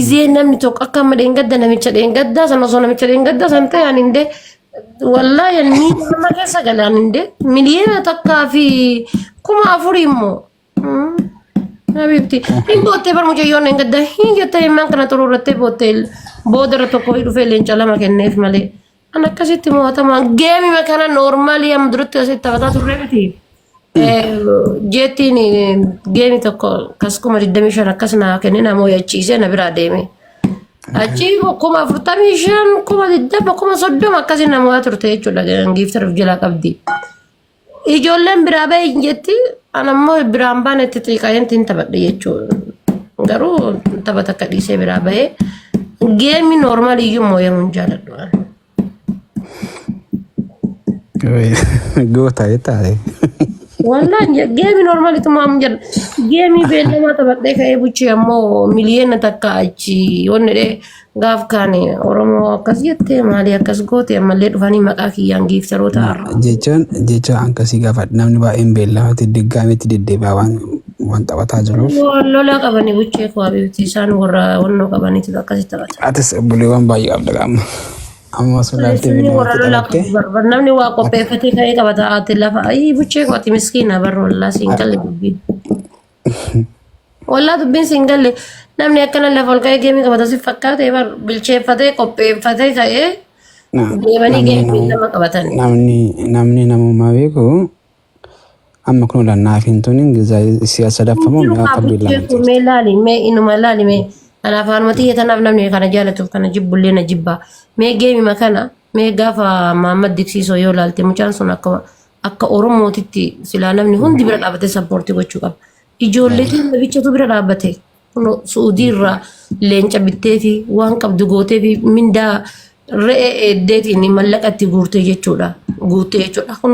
gizee namni tokko akka amma dheengadda namicha dheengaddaa sana osoo namicha dheengaddaa san ta'e ani indee wallahi ni nama keessa galaan indee miliyoona takkaa fi 4,000 immoo Habibti hin boottee barmucayyoon dheengaddaa hin jettee himmaan kana xuruurrattee boottee boodarra tokko dhufee leenca lama kenneef malee an akkasitti mo'atamaa geemi makana noormaalii amma duratti asitti taphataa turre miti jettiin geemi tokko kaskuma 25 akkasuma kennina moo'achiisee na biraa deeme achi 45 30 akkasii namoota turte jechuudha giiftaruuf jalaa qabdi ijoolleen biraa ba'e jetti anammoo biraan baanetti xiqqaayantiin taphadhe jechuudha garuu taphata akka dhiisee biraa ba'e geemi noormaalii iyyuu moo'amuun jaaladhu Goota jettaare. Wallahi geemi normaali tumaam jira. Geemi beellama taphadhee ka'ee buchee ammoo miliyoona takka achi onnee gaaf kaane Oromoo akkas jettee maali akkas goote ammallee dhufanii maqaa kiyyaan giiftaroota har'a. Jecha akkasii gaafa namni baay'een beellamatti diggaamitti deddeebi'aa waan taphataa jiruuf. Lola qabanii buchee koo abibti isaan warra wannoo qabaniitu akkasitti taphata. Atis buleewwan baay'ee qabda qaama. Amma sodaatee namni waa qopheeffatee ka'ee qabata ati lafa ayii buchee kooti miskiina barra wallaa siin galle dubbiin wallaa dubbiin siin galle namni akkana lafa ol ka'ee geemii qabata si fakkaate bar bilcheeffatee qopheeffatee ka'ee deemanii geemii nama qabatan namni namummaa beeku amma kun naaf hin tunin siyaasa daffamoo akka beellamu mee laali mee inuma laali mee Anak farmati ya tanaf namni kana jaalatuuf kana jibbullee na jibba mee geemi makana mee gaafa Muhammad Diksiisoo yoo laalte mucaan sun akka Oromootitti silaa namni hundi bira dhaabatee sappoortii gochuu qaba ijoolleetiin bichatu bira dhaabate Suudii irraa leenca bittee fi waan qabdu gootee fi mindaa re'ee eddeetiin mallaqatti guurtee jechuudha kun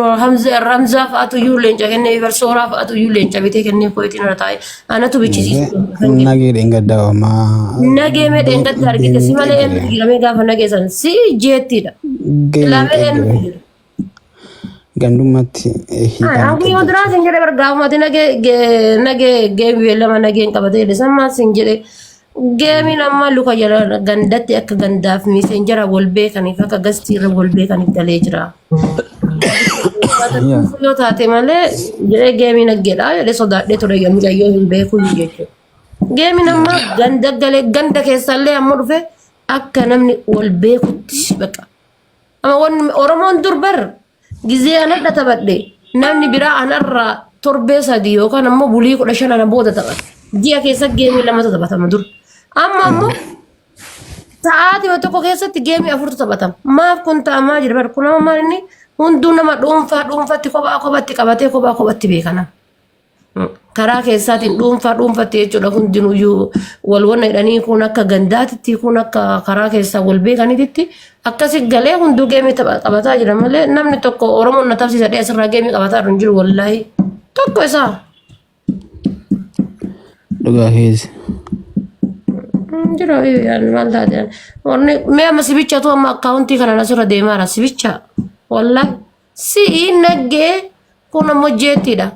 Ramzaa fa'aatu iyyuu leenca kennee Barsooraa fa'aatu iyyuu leenca bitee kennee poetiin irra taa'e anatu bichisiisu nagee dheengaddaa nagee mee dheengaddaa argite si malee giramee gaafa nageessan si jeettiidha ilaamee gandumatti Aku yang terus yang jadi bergabung mati nage game lama nage yang kabar itu sama sing jadi game nama luka jalan gandati ak gandaf messenger wolbe kan ifa ka gastir wolbe kan italejra yo tate male jadi game nage lah jadi soda de thora yam jayo wolbe kun jechu game nama ganda kesalle amurfe ak namni wolbe kutti baka ama won oromon durbar Gize anak data badde namni bira anarra torbe sadi yookaan ammoo bulii 15 ana booda taphata ji'a keessa geemii lama taphatama dur amma sa'aatii tokko keessatti geemii 4 taphatama maaf kun ta'amaa jira bar kun amma inni hunduu nama dhuunfaatti kophaatti qabatee kophaatti beekana karaa keessaatiin dhuunfaatti jechuudha hundinuyyuu wal wanna jedhanii kun akka gandaatitti kun akka karaa keessaa wal beekanitti akkasi galee hunduu geemii taphataa jira malee namni tokko Oromoon na tafsiisa asirraa geemii qabataa hin jiru wallaahi tokko isaa dhugaa hees jira maal taate warni mee amma sibicha tu amma akkaawuntii kana nasirra deemaara sibicha wallaahi si nagee kun ammoo jeettiidha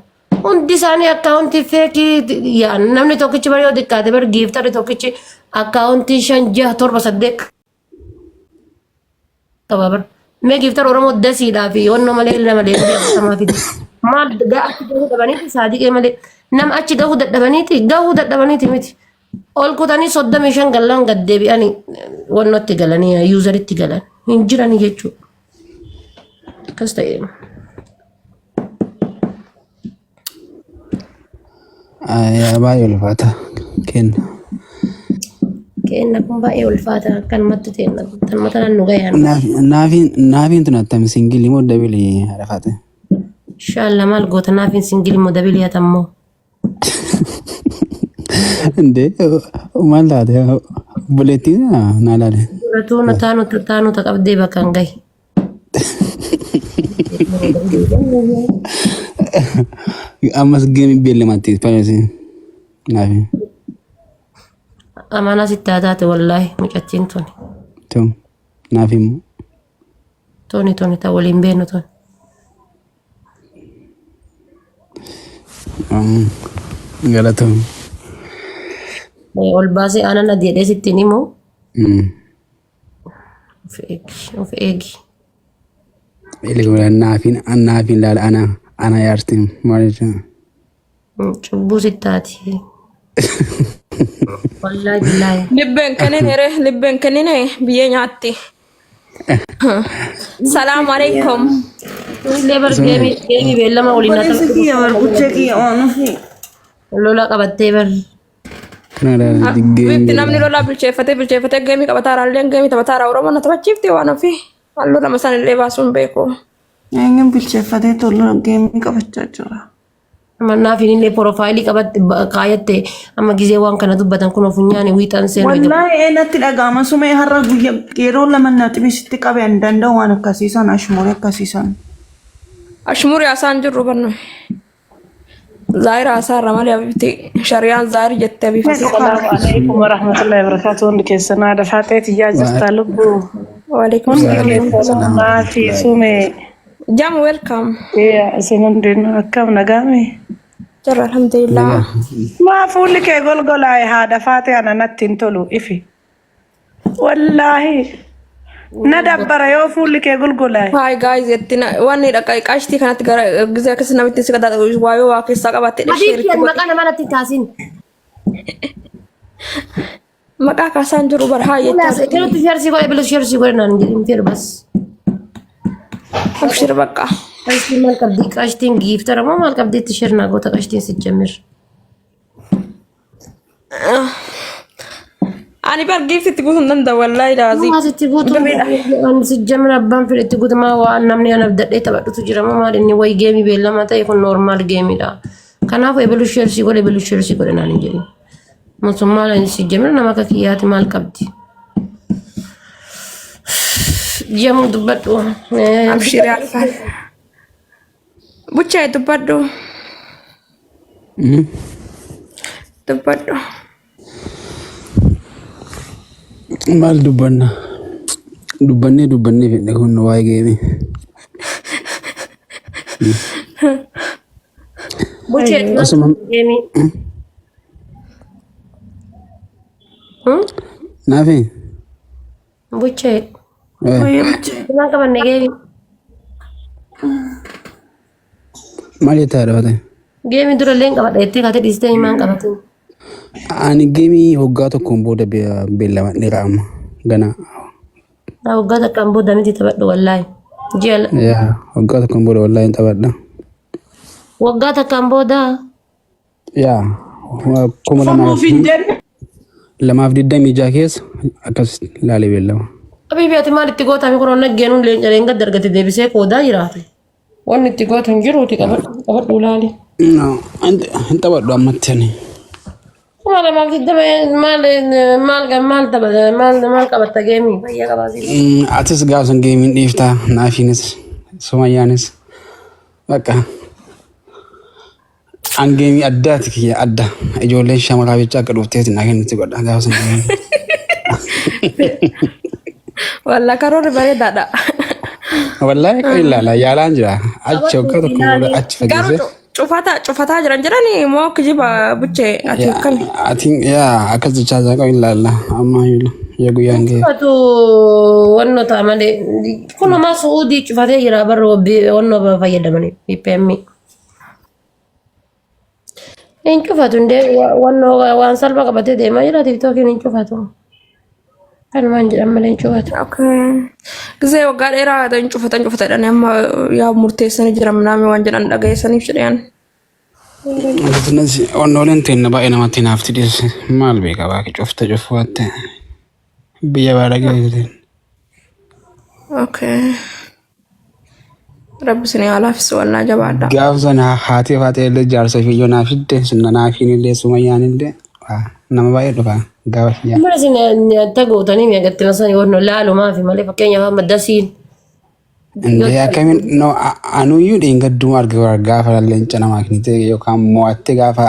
Undi isaanii akkaawuntii feekii yaa namni tokkichi bari yoo xiqqaate bari giiftarri tokkichi akkaawuntii 5 6 7 8 qaba bar mee giiftar Oromoo dasiidhaa fi wanna malee nama leelee sama fidi maal achi gahuu dadhabaniiti saadiqee malee nama achi gahuu dadhabaniiti miti ol kutanii 35 gallan gad deebi'anii wannootti galanii yuuzaritti galan hin jiranii jechuudha akkas ta'e. Ya baay'ee ulfaata kenna kun baay'ee ulfaata kan matti ta'e tan mata nu gayaan naafin tun attam singili moo dabili arafate inshallah mal goota naafin singili moo dabili atammo inde mal taate buletti na laale tu na taanu taqabdee bakkan gay Amas geemii beellamatti fayyasi naafi. Amana sitti taate wallahi mucattiin tuni. Tun naafi immoo. Tuni ta waliin beenu tuni. Galatoom. ol baasee aanan addeedhee sittiin himu of eegi. Illee naafin laala ana yaartiin maal jechuudha. Cubbuu sittaati. Wallaahi billaahi. Libben kennine biyyee nyaatti. Salaamu alaikum. Illee bar geemii beellama waliin lola qabattee bar. Bifti namni lola bilcheeffatee geemii qabataa raalleen geemii taphataa Oromoo na taphachiifti waan ofii. Halluu lama san illee baasuun beeku. Eenyuun bilcheeffatee tolu geemii qabachaa jira. Mannaaf illee profaayilii qabatte kaayatte amma gizee waan kana dubbatan kun ofunyaan wiixan seen. Wallaahi eenatti dhaga'ama sumee har'a guyya yeroo lama natti bisitti qabee hin danda'u waan akkasiisan ashmurii akkasiisan. Ashmurii asaan jirru bannu. Zaahir asaarra malee abibti shariyaan zaahir jettee bifa. Assalaamu alaikum warahmatullahi wabarakatuh. Hundi keessanaa dafaatee tiyyaa jirtaa lubbuu. Waalaikum salaam. Maatii sumee. Jam welcome. Isin hundinuu akkam nagaame. Jirra alhamdulillah. Maa fuulli kee golgolaa haadha faatee ana natti hin tolu ifi. Wallaahi. Na dabbara yoo fuulli kee golgolaa. Hi guys, wanni dhaqa qashtii kanatti gara gizee akkasii namitti si kadhata waayoo waa keessaa qabattee dhishee. Maqaa nama natti kaasin. Maqaa kaasaan jiru bara haa jechaa. Kilooti sheersii godhe bilu sheersii godhe naan jedhin fedhu bas. Abshir bakka. Qashtiin maal qabdi? Qashtiin giiftara moo maal qabdi itti shirnaa goota qashtiin si jammir? Ani bar giifti itti guutuun danda'a wallaahi laazii. Maas itti guutuun si jammir abbaan fedhe itti guutamaa waan namni anaaf dadhee taphadhutu jira moo maal inni wayi geemii beellama ta'e kun noormaal geemiidha. Kanaaf ebilu sheersii godhe naan hin jedhin. Musummaa si jammir nama akka kiyyaati maal qabdi? Jamu dubbadhu. Abshiri alfaan. Buchee dubbadhu. Dubbadhu. Maal dubbanna? Dubbannee fedhe kun waa'ee geemii. Buchee geemii. Naafi? Buchee. Gimana kapan game? Maal jettaa dhabate? Game dura leen qabadha jettee kaatee dhiistee himaan qabatu. Ani geemii hoggaa tokkoon booda beellama dheeraama gana. Hoggaa tokkoon booda miti taphadhu wallaahi. Jeel. Hoggaa tokkoon booda wallaahi taphadha. Waggaa tokkoon booda. Kuma lamaaf 26 keessa akkas laalee beellama. Abibi ati maal itti gootame kun onna geenuun leenca dargate deebisee qoodaa jiraate. Wanni itti gootu hin jiruuti qabadhu laali. Hin taphadhu ammatti ani. Maal maal fiddame maal qabatta geemii fayyaa qabaasi. Atis gaafsan geemiin dhiiftaa naafiinis sumayyaanis bakka. An geemii addaati kiyya adda ijoolleen shamaraa bichaa akka dhufteeti naa kennitti godha gaafsan geemii. Walla karoora bareedaadha. Wallahi kau ilaalaa yaalaan jira. Achi hoggaa tokko booda achi fageessee. Cufataa jiranii moo kijiba buchee ati akkami? Ati akkas jechaa jira kau ilaalaa amma yaa guyyaan ga'e. Cufatu wanno ta'a malee kun namaa suudii cufatee jira barra wanno fayyadamanii BPM. Hin cufatu indee wanno waan salphaa qabatee deemaa jira tiktookiin hin cufatu. Kan maal jedhan malee hin cufatu. Gizee waggaa dheeraa ta'an cufatadhaan amma yaa murteessanii jiran naami waan jedhan dhageessaniif jedhan. Onnooleen teenna baay'ee namatti naafti dhiyeesse maal beeka baaki cufta cufuwatte biyya baadha geessiteen. Rabbi sinii alaafis wallaa jabaadha. Gaaf sana haatee faatee illee jaarsa fiyyoo naaf hidde sinna naafiin illee sumayyaan illee nama baay'ee dhufa gaafa fiyyaa. Mana isin tagootanii miidhagatti masanii wanno laalumaa fi malee fakkeenyaaf maddasiin. Indee akkamiin anuyyuu dheengadduu argaa gaafa leenca namaa kennitee yookaan mo'attee gaafa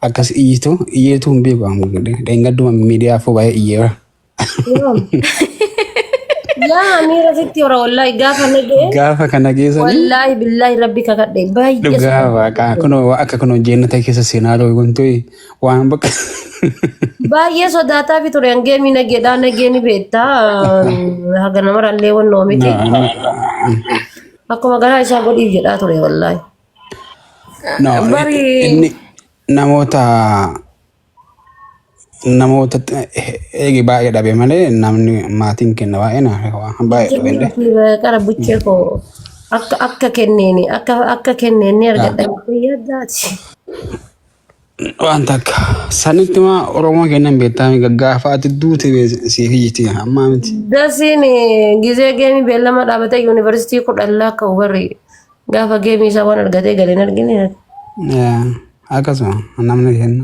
akkas iyyitu hin beeku dheengadduma miidiyaa foo baay'ee iyyeera. yaa miira sitti hora wallaahi gaafa nagee Gaafa kana geessanii wallaahi billaahi rabbi kakadhe baay'ee dhugaa waaqa kunoo akka kunoo jeenata keessa seenaa ta'u wantoonni waan bakka baay'ee sodaataa fi ture geemii nageedhaa nageeni beektaa haga namarallee wannoo miti akkuma garaa isaa godhiif jedhaa ture wallaahi. no inni namoota eegi baay'ee dhabe malee namni maatiin kenna baay'ee na baay'ee dhabe Qara buchee koo akka kenneeni argadha yaadaati. wanta akka sanitti maa Oromoo kennan beektaa gaggaafaati duute siif iyyiti ammaa miti. Dasiin gizee geemii beellama dhaabatee yuunivarsiitii 10 akka hubarri gaafa geemii isaa waan argatee galeen argine. Akkasuma namni kenna.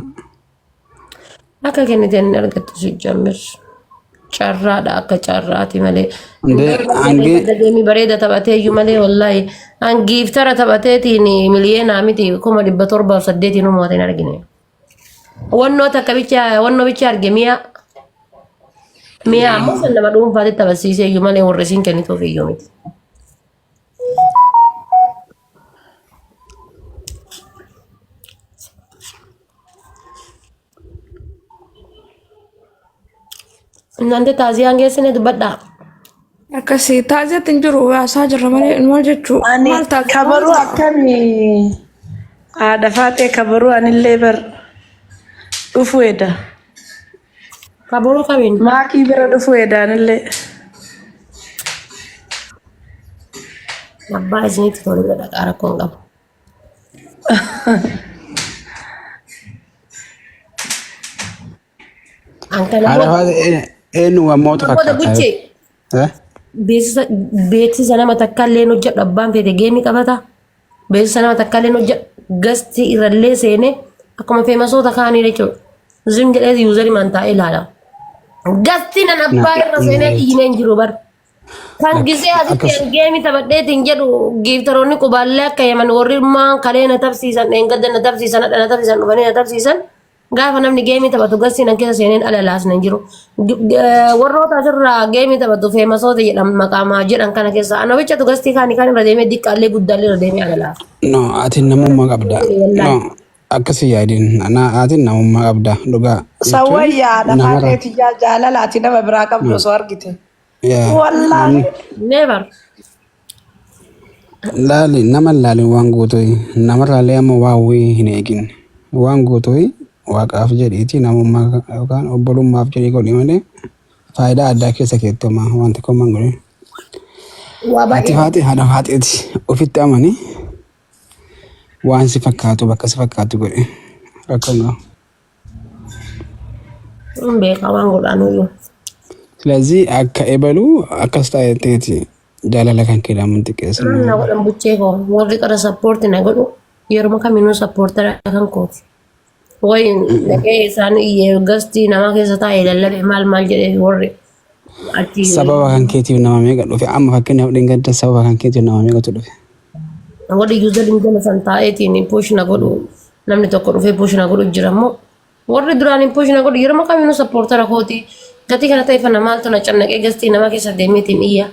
Akka kenniteen argattu si jammir. Carraadha akka carraati malee. Geemii bareeda taphatee iyyuu malee wallaahi hangiiftara taphateetiin miliyoonaa miti 708 uumateen argine. Wannoo takka bicha arge mi'a ammoo san nama dhuunfaatti taphachiisee iyyuu malee warri isiin kennituuf iyyuu miti. Nante taaziyaan geessine dubbadhaa. Akkasii taasisetti hin jiru haasaa jirra malee maal jechuu Ani maal taasisa? kabaruu akkamii haadha faatee kabaruu anillee bar dhufu eda. Kabaruu kamiin? Maakii bira dhufu eda anillee. Abbaa isinitti tole bira dhaqaa rakkoon qabu. Haadha eenyu ammoota Namoota buchee beeksisa nama takka illee hojjedhu abbaan fedhe geemii qabata. Beeksisa nama takka illee hojjedhu gasti irrallee seenee akkuma feemasoota kaanii jechuudha. Zim jedhee yuuzarii man taa'ee ilaala. Gasti nan abbaa irra seenee dhiinee hin jiru bara. Kan gisee asitti geemii taphadheetiin jedhu giiftaroonni qubaallee akka yaman warri immoo kalee na tabsiisan dheengadda na tabsiisan hadha na tabsiisan dhufanii na tabsiisan. Gaafa namni geemii taphatu gasti nan keessa seeneen ala laasna hin jiru. Warroota asirraa geemii taphatu feemasoota jedhan maqaamaa jedhan kana keessa ana bichatu gastii kaanii kan irra deemee diqqaallee guddaallee irra deemee ala laasa. No, ati namummaa qabda. No, akkasii yaadin. Ati namummaa qabda. Dhugaa. Sawwayyaa haadha faateeti jaalalaati nama biraa qabdu osoo argite. Wallaahi. Never. Laali nama laali waan guutuyi. Nama laalee amma waa wayii hin eegin. Waan guutuyi waaqaaf jedhiiti namummaa yookaan obbolummaaf jedhii godhi malee faayidaa addaa keessa keettoma wanti komman godhi. Ati faati haadha faateeti ofitti amani waan si fakkaatu bakka si fakkaatu godhi. Rakkoon gahu. Beekaa waan godhaanuyyuu. ስለዚህ እበሉ አካስታየቴቲ ጃላላ ከንኬዳ ምን ጥቄስ Na godhan buchee koo warri qara sappoorti na godhu yeroo kamiinuu sappoortara kan kooti. Wayi dhaqee isaan gastii nama keessa taa'ee lallabe maal jedhee warri achi. sababa kan keetiif nama meeqa dhufe amma fakkeenyaaf dhingadda sababa kan keetiif nama meeqatu dhufe. Warri yuuzaliin jala san taa'eetiin puush na godhu namni tokko dhufee puush na godhu jira immoo warri duraan puush na godhu yeroo kamiinuu sappoortara kooti. Gatii kana ta'e fana maaltu na cannaqee gastii nama keessa deemeetiin iyya.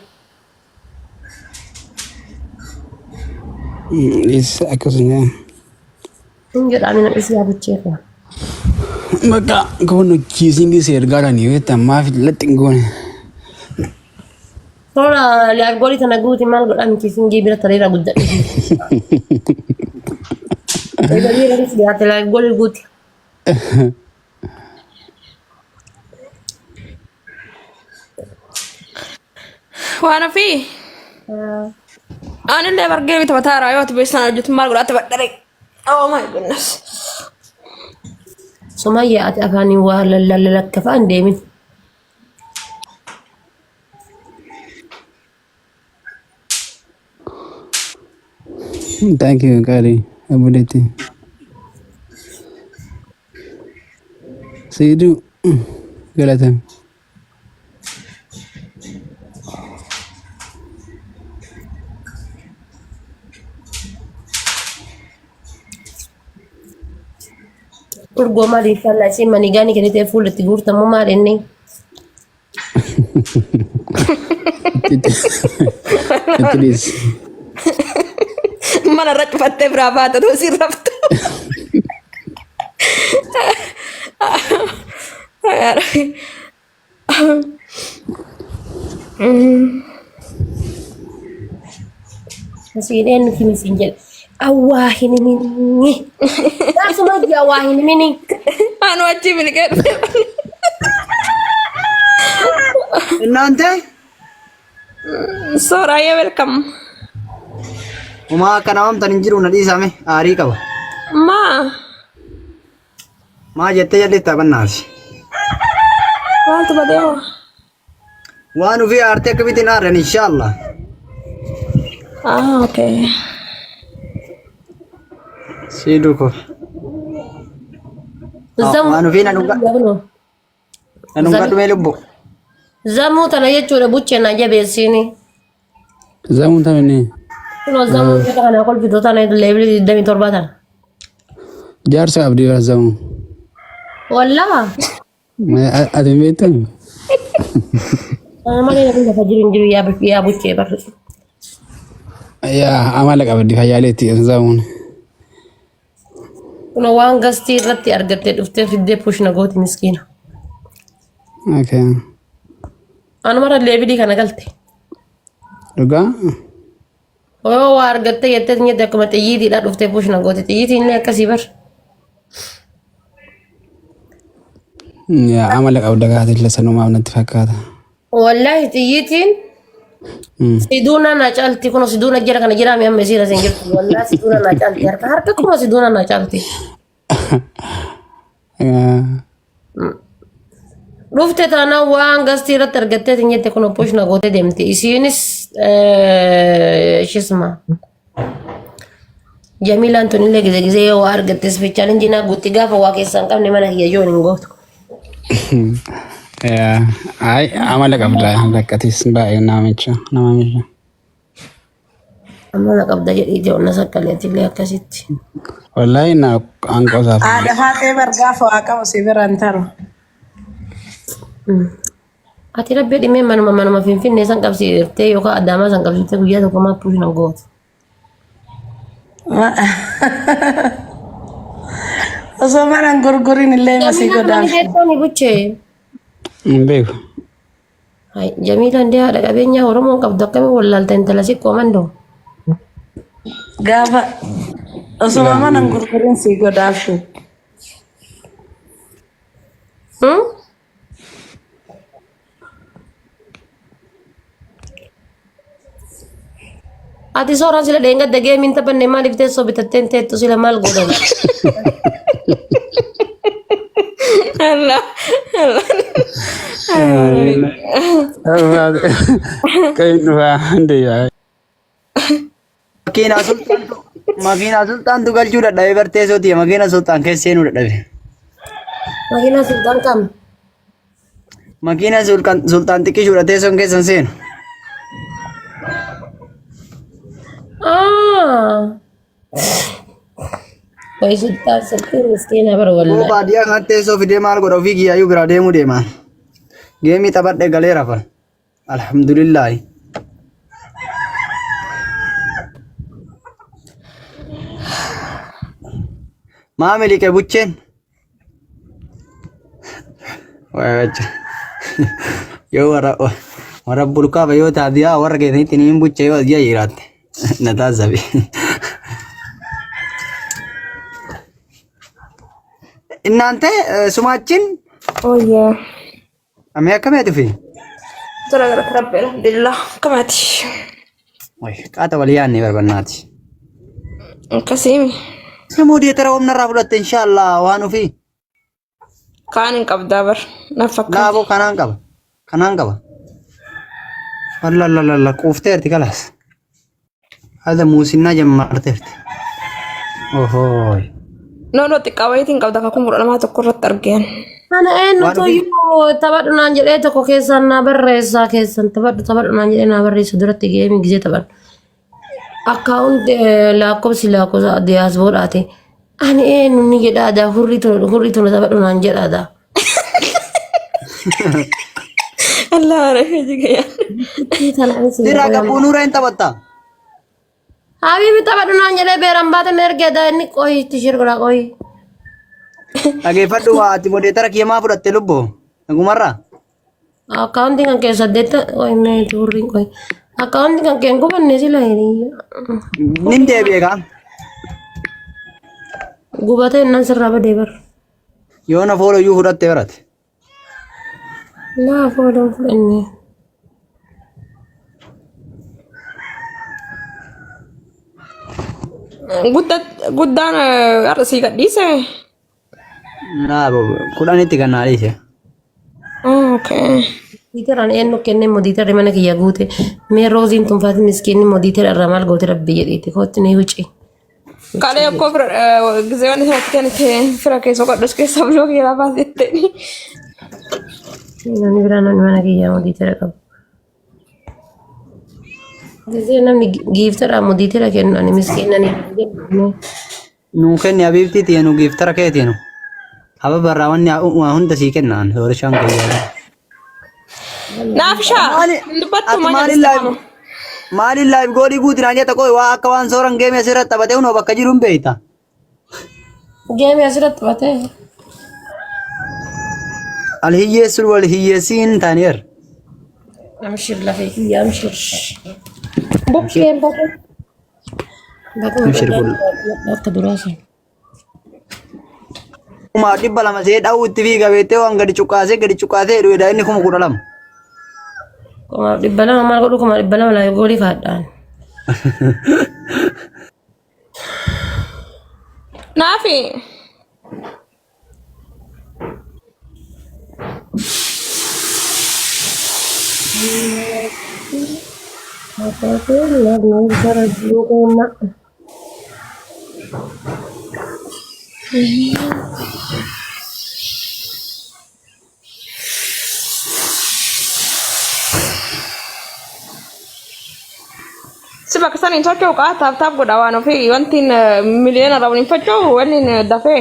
Akkasuma. Jedhaanii na dhisi yaaduchee koo. Bakka kun kiisingii si ergaadhaan yoo ta'an maaf laxxin goone. Tola liyaargoolii tana guuti maal godhaan kiisingii bira tareera guddadhe. Eegalee irratti dhiyaate liyaargoolii guuti. Waan fi anillee bargee taphataa raayoo ati beeksisaan hojjetu maal godhaatti badhare. Oh my goodness. Sumayyaa ati afaaniin waa lallakkafaa hin deemin. Thank you Kari Abudeti. Siidu galatan. Urgoo maaliif fallaasee manigaanii kennitee fuulatti guurtamu maal inni? Itilis. Mana rat fatte brava to si rafto. Masih ini kini sinjel. Awahin ini. Langsung aja awahin ini. Anu achi milik. እናንተ Soraya welcome. umaa kanawam tan injiru na dhiisame aarii qaba Ma. maa jettee jallitta bannaati Wantu badeo. waan ufii aartee akkamitti aarren inshaallah Ah, okay. siidu ko waan ufii na dhunga dhumee lubbu Zamu tana jechuudha bucheen na jabeessini. Zamuun tamini. Kunoo zamuu jecha kana kolfitoo tana leebili 27 tana. Jaarsa abdii bara zamuun. Wallaa. Ati beektan? Ana malee namni lafa jiru hin jiru yaa buchee barri. Yaa amala qabdi fayyaaleetti zamuun. Kunoo waan gastii irratti argattee dhuftee fiddee pushna gooti miskiina. Okay. Anu mara leebili kana galte. Dhugaa? Oo waa argattee jettee nyette akkuma xiyyiitiidha dhuftee pushna gooti xiyyiitiin illee akkasii bar. Yaa amala qabda gaatilee sanumaaf natti fakkaata. Wallaahi xiyyiitiin siduuna na caalti kunoo siduuna jira kana jiraami amma isiira siin jirtu wallaahi siduuna na caalti harka kunoo siduuna na caalti. Dhufte taanaan waan gastii irratti argattee nyette kun pushna gootee deemte isiinis shisma Jamilaan tun illee gizee yoo argattes fiichaan injinaa guutti gaafa waa keessaan qabne mana hiyyayyoo hin gootu. Ay amala qabda rakkatis baay'ee nama miidha. Amala qabda jedhiiti onna sakkaleetti illee akkasitti. Wallaahi na anqosaaf. Haadha faatee bargaafa waaqama si biraan taru. Ati rabbi dhimee manuma finfinnee san qabsiiftee yookaan adaamaa san qabsiiftee guyyaa tokko maa puushna gootu. Osoo manan gurgurin illee masii godaan. Jamilaan buchee. Hin beeku. Jamilaan dee haadha qabeenyaa Oromoon qabdu akkamiin wallaalta intala siqqoo mandoo. Gaafa osoo manan gurgurin sii godaafshu. Ati seorang sila dengar daging minta penema di teso bitaten tetu sila mal godon. Allah. Kayak dua ande ya. makiinaa sultaan tu galchuu dadhabe bartee sooti makiina sultaan keessa seenuu dadhabe Makina sultan kam. makiina sultaan xiqqishuudha teessoon keessan seenu Wai sultan sultan miskin apa oo wala. baadiyyaa kan teessoo fidee maal godha ofii kiyyaayyuu biraa deemuu deemaan geemii taphadhe galeera kun alhamdulillaahi maamili ke bucheen wacha yo wara bulkaa ba yoo taadiyaa warra keessanitti niin bucha yoo adiyaa jiraatte na taasabe እናንተ ስማችን Oh yeah. አሜ ከመት ፊ Tara gara rabbi alhamdulillah. Kamati. ወይ ቃተ ወልያን ይበርበናት Kasimi. ስሙዲ የተራውም ነራ ሁለት ኢንሻአላህ ዋኑ ፊ Kaanin qabdaa bar. Nafakka. ላቦ ከናን ቀባ ወላላላ ቁፍቴርቲ ከላስ هذا موسينا جمعترت اوهوي No no xiqqaawayitiin qabda kakuu mudhamaa tokko irratti argeen. Ana tu yuk tabadu nanjel toko kesan na berresa kesan tabadu nanjel na berresa duratti gaming gize tabad. Account lakop silako sa diaspora ate. Ani nuni jeda ada hurri tu tabadu nanjel ada. Allah reeji gaya. Sirraa qabuun ureen taphatta. Habibi taphadhu naan jedhee beeran baatan ergeedha inni qoyi itti shirgura qoyi. Dhageeffadhu ati modeetara kiyyamaa fudhatte lubboo. Nagumarraa. Akkaawuntii kan kee 8 qoyi mee turriin qoyi. Akkaawuntii kan kee hin gubanne sila hiriya. Nin deebi'e kaa. Gubatee innan sirraa badee bar. Yoo na fooloyyuu fudhatte barate. Naa fooloon fudhannee. Guddaan arsii gadhiise. Naa kudhanitti kan naa dhiise. Okay. Diiteraan eenyu kenne modiiterri mana kiyya guute. Mee rooziin tunfaati miskiinni modiiteera irraa maal goote rabbi jedheeti kootti ni hucci. Kale ko ጊዜ ወንድ ሰክተን ፍራ ከሰው ቀደስ ከሰው ብሎ ይራባስ ይተኒ Namni biraan namni mana kiyyaa modiiteera qabu. Gisee namni giiftara modiiteera kennu ani miskiinani Nuu kenni habiibtiiti nu giiftara keetiinu. Haba barraa wanni waa hunda sii kennaan soorishaan kiyyaa. ናፍሻ እንድበቱ Maalin laayif goolii guutinaan jetta qoy waa akka waan sooran geemee asirratti taphatee hunoo bakka jiru hin beeyta. geemee asirratti batee. Al hiyyeessuun wal hiyyeessiin taaneer. Amshir lafee kiyyaa amshir. Bukkeen bakka. Amshir bul. Akka duraasan. Kuma 200 see dhawu itti fiiga beektee waan gadi cuqqaasee dhuudha inni 12,000. Kuma 200 maal godhu kuma 200 laayif goolii kaadhaan. ናፊ Sebab kesan ini cocok ah tap godawan oke wantin milian orang ini cocok wanin dafe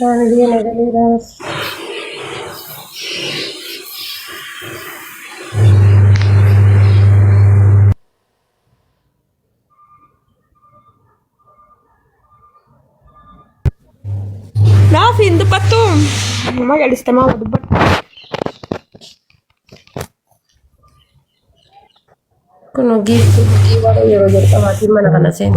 Waan dia nak liras. Nafi debat tuh mama gak istimewa debat Kuno gift giwara yero jar kamati mana kana sen.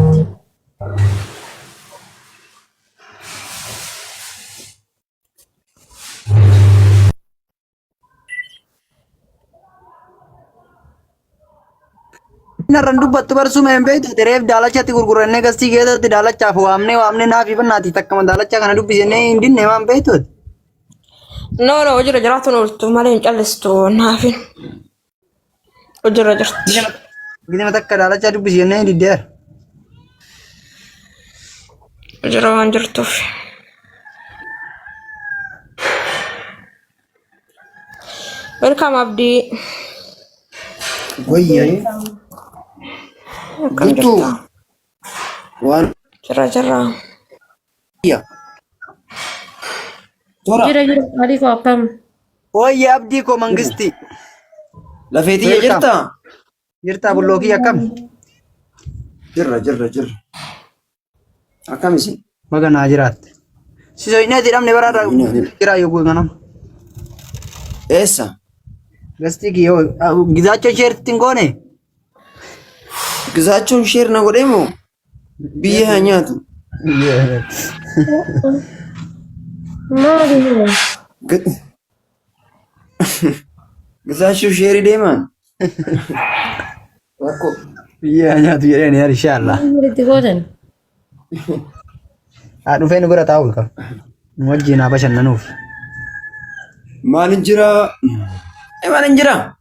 Narran dubbattu barsuma hin beektu reef daalachatti gurgurannee gastii keessatti daalachaaf waamnee naafi bannaati takkama daalacha kana dubbisnee hin dinne waan beektu. no ojira jiraatu nurtu malee hin callistu naafin ojira jirti Gidima takka daalacha dubbisnee hin diddeer. ojira waan jirtuuf welcome abdi Wayyani akkam Guutuu. jirta waan jira iya. Tora Jira ali ko akam. Ooyye abdii koo mangisti. lafeetii jirta? Jirtaa bullookii akkam? Jirra. Akkam isin? Baga naa jiraatte. Sisoo inni ati dhabne baraadha jiraa yoo ganam. Eessa? Gastii kiyyoo gizaachoo isheerti hin goone. Gizaachuun sheer na godhee moo biyya haa nyaatu? Maali hiya. Gizaachuu sheerii deemaan? Rakko Biyya nyaatu jedheen yaa inshaallah. Itti gootan. Haa dhufee nu bira taa'u qaba. Nu wajjin haa bashannanuuf. maalin jira? Maalin jira?